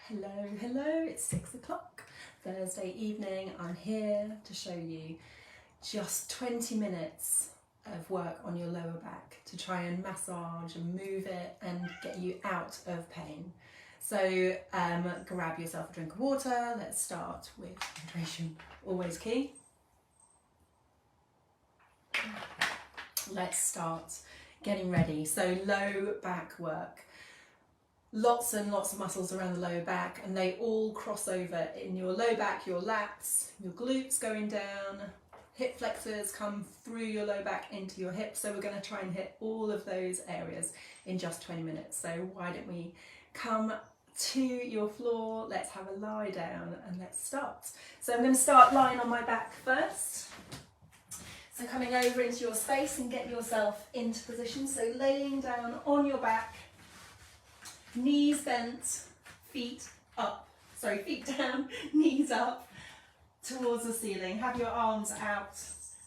Hello, it's 6 o'clock, Thursday evening. I'm here to show you just 20 minutes of work on your lower back to try and massage and move it and get you out of pain. So grab yourself a drink of water. Let's start with hydration, always key. Let's start getting ready. So low back work. Lots and lots of muscles around the lower back, and they all cross over in your low back, your lats, your glutes going down, hip flexors come through your low back into your hips. So we're going to try and hit all of those areas in just 20 minutes. So why don't we come to your floor, let's have a lie down and let's start. So I'm going to start lying on my back first. So coming over into your space and get yourself into position. So laying down on your back, knees bent, feet down, knees up towards the ceiling. Have your arms out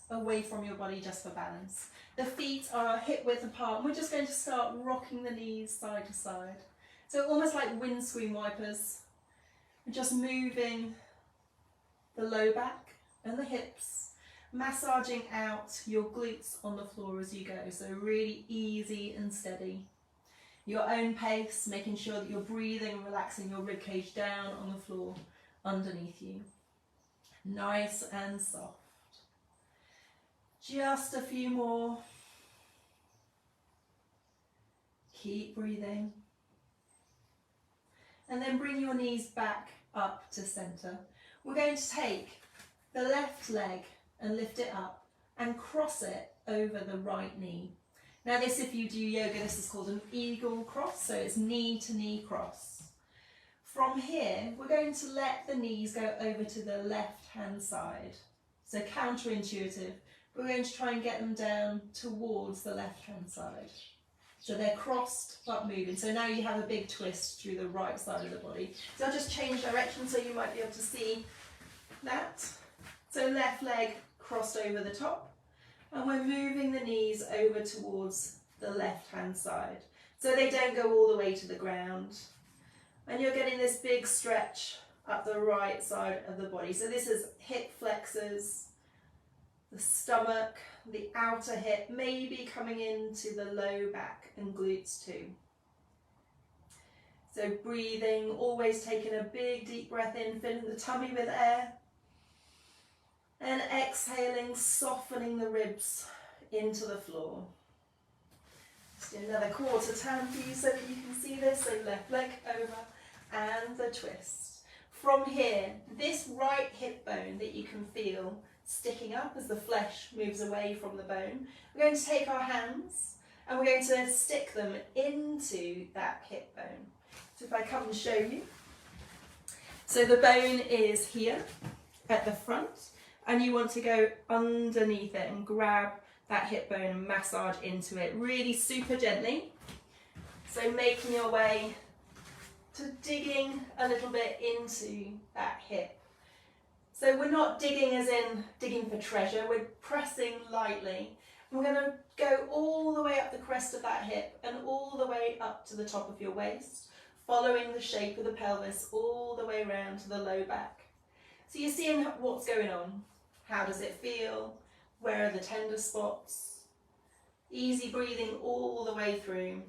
away from your body just for balance. The feet are hip width apart, and we're just going to start rocking the knees side to side. So almost like windscreen wipers. We're just moving the low back and the hips, massaging out your glutes on the floor as you go. So really easy and steady. Your own pace, making sure that you're breathing and relaxing your rib cage down on the floor underneath you. Nice and soft. Just a few more. Keep breathing. And then bring your knees back up to center. We're going to take the left leg and lift it up and cross it over the right knee. Now this, if you do yoga, this is called an eagle cross, so it's knee to knee cross. From here, we're going to let the knees go over to the left hand side. So counterintuitive, we're going to try and get them down towards the left hand side. So they're crossed but moving. So now you have a big twist through the right side of the body. So I'll just change direction so you might be able to see that. So left leg crossed over the top. And we're moving the knees over towards the left hand side so they don't go all the way to the ground. And you're getting this big stretch up the right side of the body. So this is hip flexors, the stomach, the outer hip, maybe coming into the low back and glutes too. So breathing, always taking a big deep breath in, filling the tummy with air. And exhaling, softening the ribs into the floor. Just do another quarter turn for you so that you can see this. So left leg over and the twist. From here, this right hip bone that you can feel sticking up as the flesh moves away from the bone, we're going to take our hands and we're going to stick them into that hip bone. So if I come and show you. So the bone is here at the front. And you want to go underneath it and grab that hip bone and massage into it really super gently. So making your way to digging a little bit into that hip. So we're not digging as in digging for treasure, we're pressing lightly. We're going to go all the way up the crest of that hip and all the way up to the top of your waist, following the shape of the pelvis all the way around to the low back. So you're seeing what's going on. How does it feel? Where are the tender spots? Easy breathing all the way through.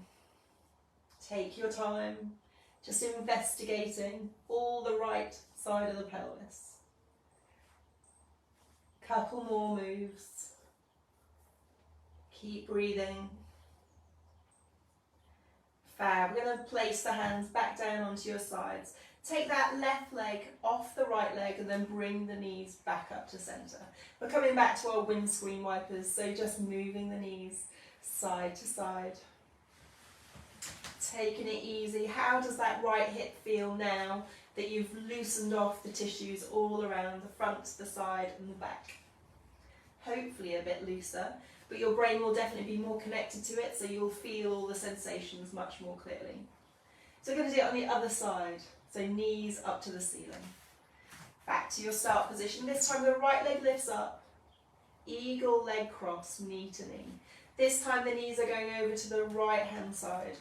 Take your time, just investigating all the right side of the pelvis. Couple more moves. Keep breathing. Fab. We're going to place the hands back down onto your sides. Take that left leg off the right leg and then bring the knees back up to center. We're coming back to our windscreen wipers, so just moving the knees side to side. Taking it easy. How does that right hip feel now that you've loosened off the tissues all around the front, the side and the back? Hopefully a bit looser, but your brain will definitely be more connected to it, so you'll feel all the sensations much more clearly. So we're going to do it on the other side. So knees up to the ceiling. Back to your start position. This time the right leg lifts up. Eagle leg cross, knee to knee. This time the knees are going over to the right hand side.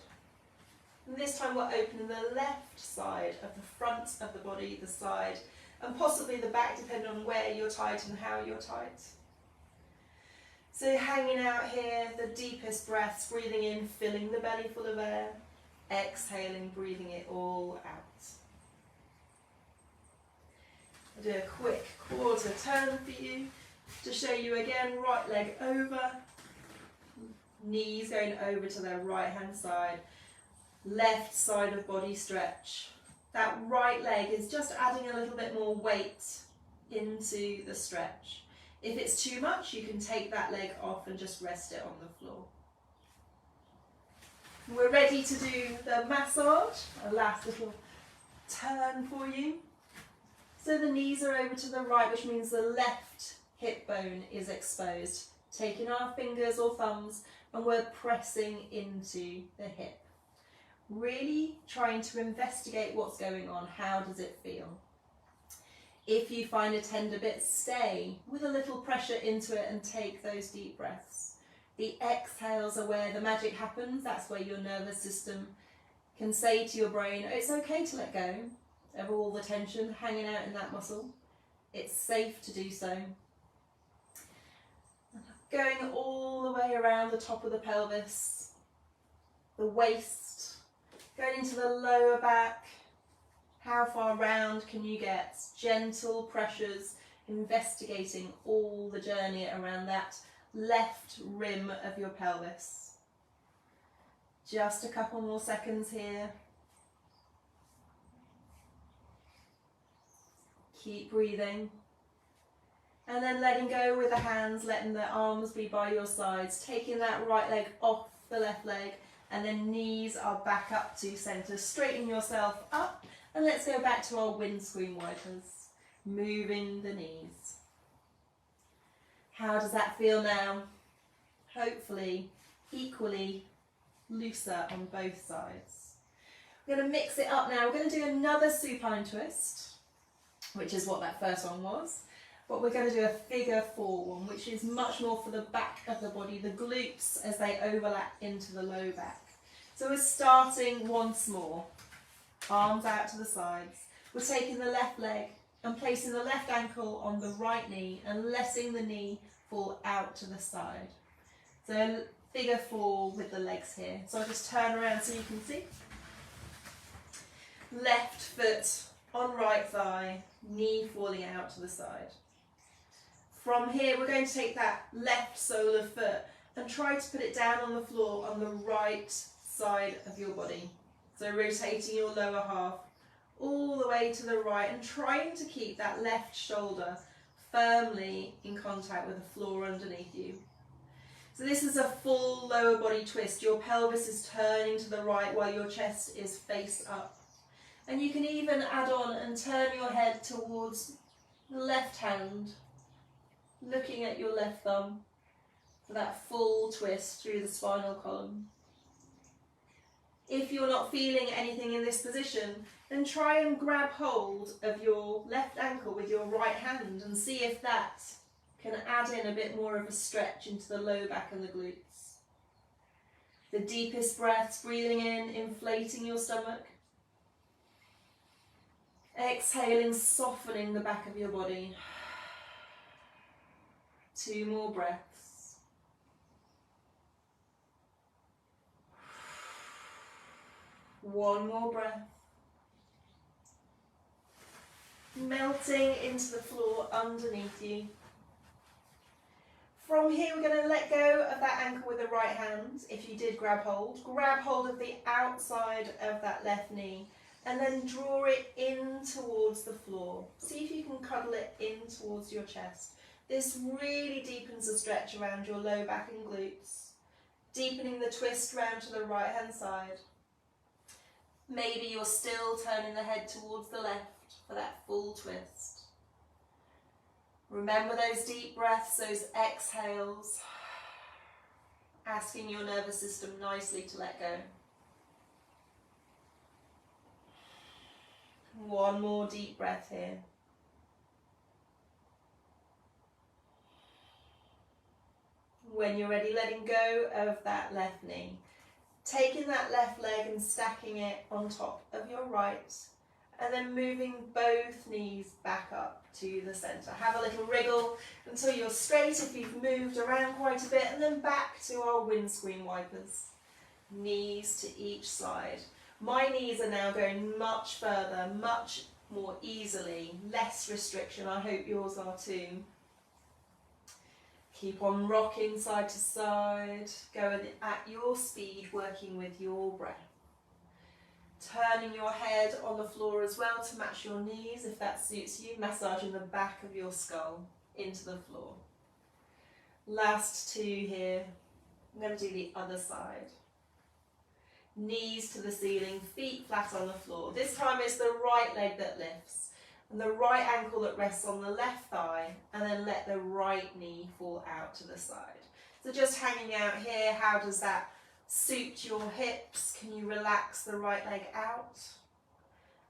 And this this time we're opening the left side of the front of the body, the side, and possibly the back, depending on where you're tight and how you're tight. So hanging out here, the deepest breaths, breathing in, filling the belly full of air, exhaling, breathing it all out. I'll do a quick quarter turn for you to show you again, right leg over, knees going over to the right hand side, left side of body stretch. That right leg is just adding a little bit more weight into the stretch. If it's too much, you can take that leg off and just rest it on the floor. We're ready to do the massage, a last little turn for you. So the knees are over to the right, which means the left hip bone is exposed. Taking our fingers or thumbs and we're pressing into the hip. Really trying to investigate what's going on. How does it feel? If you find a tender bit, stay with a little pressure into it and take those deep breaths. The exhales are where the magic happens. That's where your nervous system can say to your brain, oh, it's okay to let go of all the tension hanging out in that muscle. It's safe to do so. Going all the way around the top of the pelvis, the waist, going into the lower back. How far round can you get? Gentle pressures, investigating all the journey around that left rim of your pelvis. Just a couple more seconds here. Keep breathing. And then letting go with the hands, letting the arms be by your sides, taking that right leg off the left leg, and then knees are back up to centre. Straighten yourself up, and let's go back to our windscreen wipers. Moving the knees. How does that feel now? Hopefully equally looser on both sides. We're going to mix it up now. We're going to do another supine twist, which is what that first one was. But we're going to do a figure four one, which is much more for the back of the body, the glutes as they overlap into the low back. So we're starting once more. Arms out to the sides. We're taking the left leg and placing the left ankle on the right knee and letting the knee fall out to the side. So figure four with the legs here. So I'll just turn around so you can see. Left foot on right thigh, knee falling out to the side. From here, we're going to take that left sole of foot and try to put it down on the floor on the right side of your body. So rotating your lower half all the way to the right and trying to keep that left shoulder firmly in contact with the floor underneath you. So this is a full lower body twist. Your pelvis is turning to the right while your chest is face up. And you can even add on and turn your head towards the left hand, looking at your left thumb for that full twist through the spinal column. If you're not feeling anything in this position, then try and grab hold of your left ankle with your right hand and see if that can add in a bit more of a stretch into the low back and the glutes. The deepest breaths, breathing in, inflating your stomach. Exhaling, softening the back of your body. 2 more breaths. One more breath. Melting into the floor underneath you. From here, we're going to let go of that ankle with the right hand. If you did grab hold of the outside of that left knee and then draw it in towards the floor. See if you can cuddle it in towards your chest. This really deepens the stretch around your low back and glutes, deepening the twist round to the right hand side. Maybe you're still turning the head towards the left for that full twist. Remember those deep breaths, those exhales, asking your nervous system nicely to let go. One more deep breath here. When you're ready, letting go of that left knee. Taking that left leg and stacking it on top of your right, and then moving both knees back up to the centre. Have a little wriggle until you're straight if you've moved around quite a bit, and then back to our windscreen wipers. Knees to each side. My knees are now going much further, much more easily, less restriction. I hope yours are too. Keep on rocking side to side, going at your speed, working with your breath. Turning your head on the floor as well to match your knees if that suits you, massaging the back of your skull into the floor. Last two here. I'm going to do the other side. Knees to the ceiling, feet flat on the floor. This time it's the right leg that lifts and the right ankle that rests on the left thigh, and then let the right knee fall out to the side. So just hanging out here, how does that suit your hips? Can you relax the right leg out?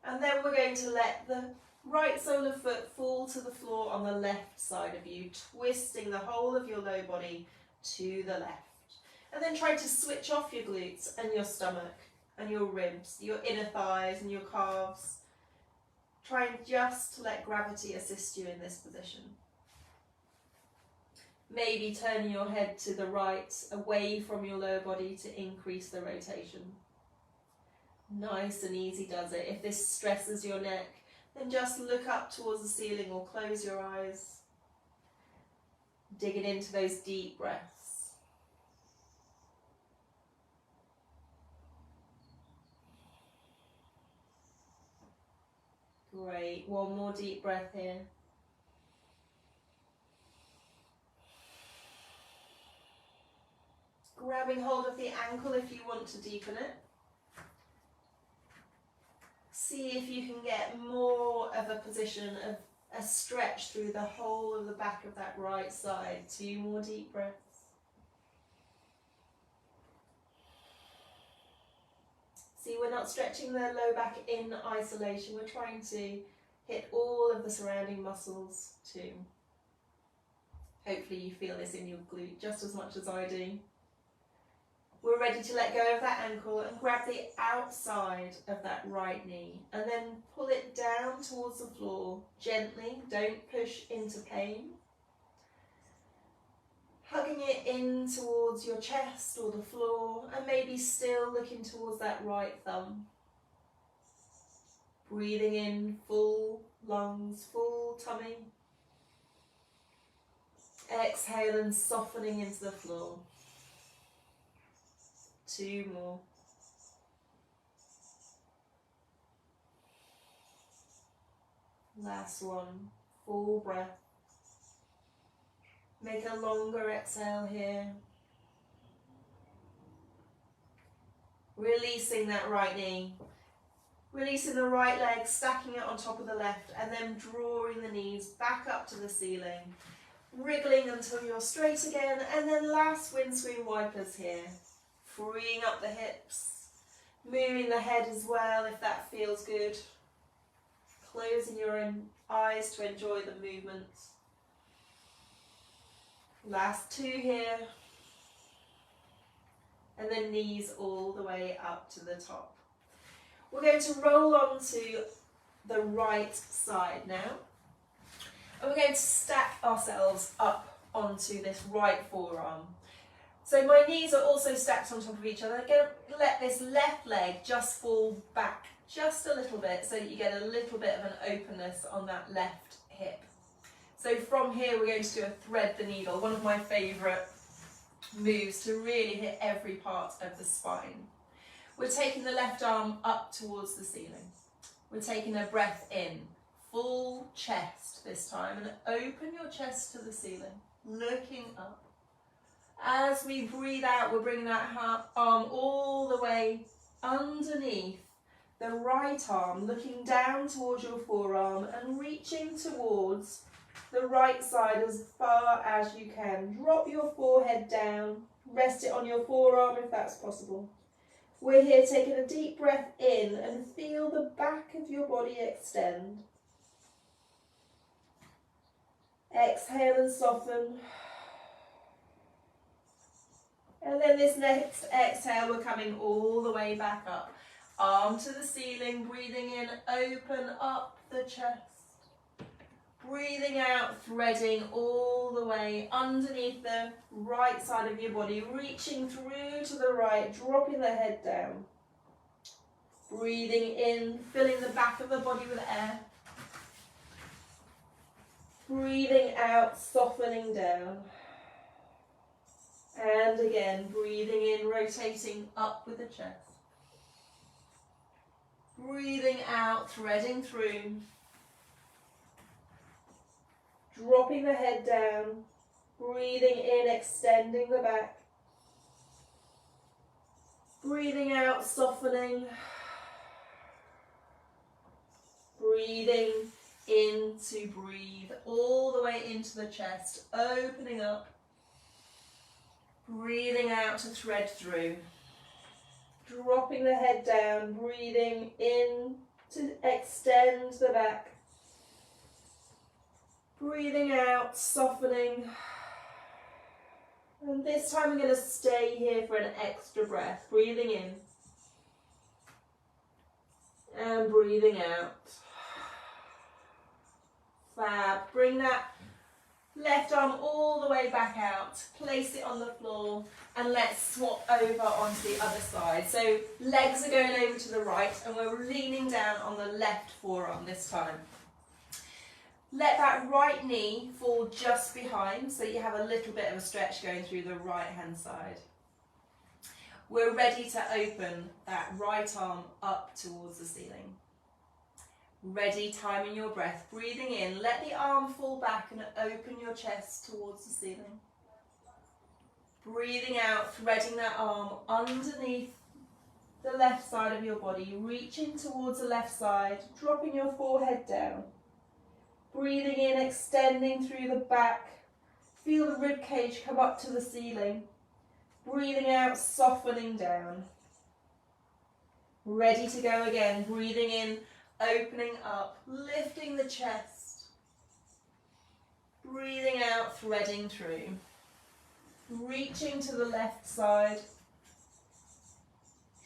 And then we're going to let the right sole of foot fall to the floor on the left side of you, twisting the whole of your low body to the left. And then try to switch off your glutes and your stomach and your ribs, your inner thighs and your calves. Try and just let gravity assist you in this position. Maybe turning your head to the right, away from your lower body to increase the rotation. Nice and easy does it. If this stresses your neck, then just look up towards the ceiling or close your eyes. Digging into those deep breaths. Great, one more deep breath here. Grabbing hold of the ankle if you want to deepen it. See if you can get more of a position of a stretch through the whole of the back of that right side. 2 more deep breaths. See, we're not stretching the low back in isolation. We're trying to hit all of the surrounding muscles too. Hopefully you feel this in your glute just as much as I do. We're ready to let go of that ankle and grab the outside of that right knee and then pull it down towards the floor gently. Don't push into pain. Hugging it in towards your chest or the floor, and maybe still looking towards that right thumb. Breathing in full lungs, full tummy. Exhale and softening into the floor. 2 more. Last one. Full breath. Make a longer exhale here. Releasing that right knee. Releasing the right leg, stacking it on top of the left, and then drawing the knees back up to the ceiling. Wriggling until you're straight again, and then last windscreen wipers here. Freeing up the hips. Moving the head as well if that feels good. Closing your eyes to enjoy the movement. Last 2 here, and then knees all the way up to the top. We're going to roll on to the right side now, and we're going to stack ourselves up onto this right forearm. So my knees are also stacked on top of each other. I'm going to let this left leg just fall back just a little bit so that you get a little bit of an openness on that left hip. So from here we're going to do a thread the needle, one of my favourite moves to really hit every part of the spine. We're taking the left arm up towards the ceiling. We're taking a breath in, full chest this time, and open your chest to the ceiling, looking up. As we breathe out, we're bringing that arm all the way underneath the right arm, looking down towards your forearm and reaching towards the right side as far as you can. Drop your forehead down, rest it on your forearm if that's possible. We're here taking a deep breath in and feel the back of your body extend. Exhale and soften. And then this next exhale, we're coming all the way back up. Arm to the ceiling, breathing in, open up the chest. Breathing out, threading all the way underneath the right side of your body, reaching through to the right, dropping the head down. Breathing in, filling the back of the body with air. Breathing out, softening down. And again, breathing in, rotating up with the chest. Breathing out, threading through. Dropping the head down. Breathing in, extending the back. Breathing out, softening. Breathing in to breathe all the way into the chest, opening up. Breathing out to thread through. Dropping the head down, breathing in to extend the back. Breathing out, softening. And this time I'm going to stay here for an extra breath. Breathing in. And breathing out. Fab. Bring that left arm all the way back out. Place it on the floor. And let's swap over onto the other side. So legs are going over to the right and we're leaning down on the left forearm this time. Let that right knee fall just behind so you have a little bit of a stretch going through the right hand side. We're ready to open that right arm up towards the ceiling. Ready, timing your breath, breathing in, let the arm fall back and open your chest towards the ceiling. Breathing out, threading that arm underneath the left side of your body, reaching towards the left side, dropping your forehead down. Breathing in, extending through the back. Feel the rib cage come up to the ceiling. Breathing out, softening down. Ready to go again. Breathing in, opening up, lifting the chest. Breathing out, threading through. Reaching to the left side.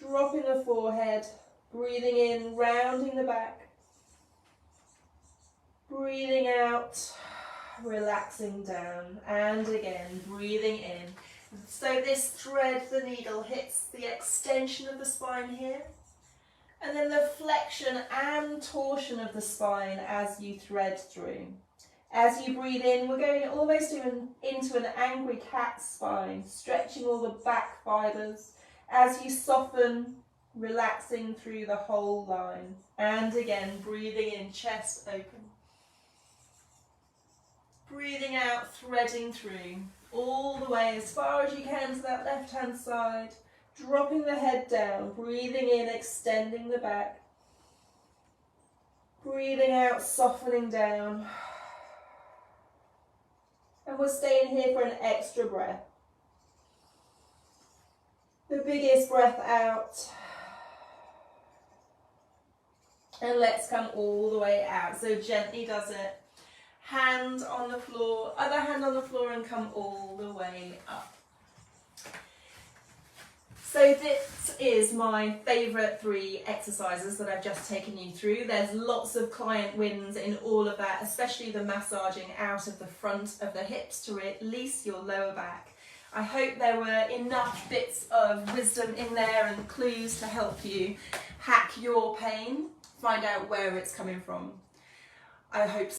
Dropping the forehead. Breathing in, rounding the back. Breathing out, relaxing down, and again, breathing in. So this thread, the needle, hits the extension of the spine here, and then the flexion and torsion of the spine as you thread through. As you breathe in, we're going almost into an angry cat spine, stretching all the back fibres. As you soften, relaxing through the whole line. And again, breathing in, chest open. Breathing out, threading through, all the way as far as you can to that left-hand side, dropping the head down, breathing in, extending the back, breathing out, softening down, and we're staying here for an extra breath. The biggest breath out, and let's come all the way out, so gently does it. Hand on the floor, other hand on the floor, and come all the way up. So this is my favourite 3 exercises that I've just taken you through. There's lots of client wins in all of that, especially the massaging out of the front of the hips to release your lower back. I hope there were enough bits of wisdom in there and clues to help you hack your pain, find out where it's coming from. I hope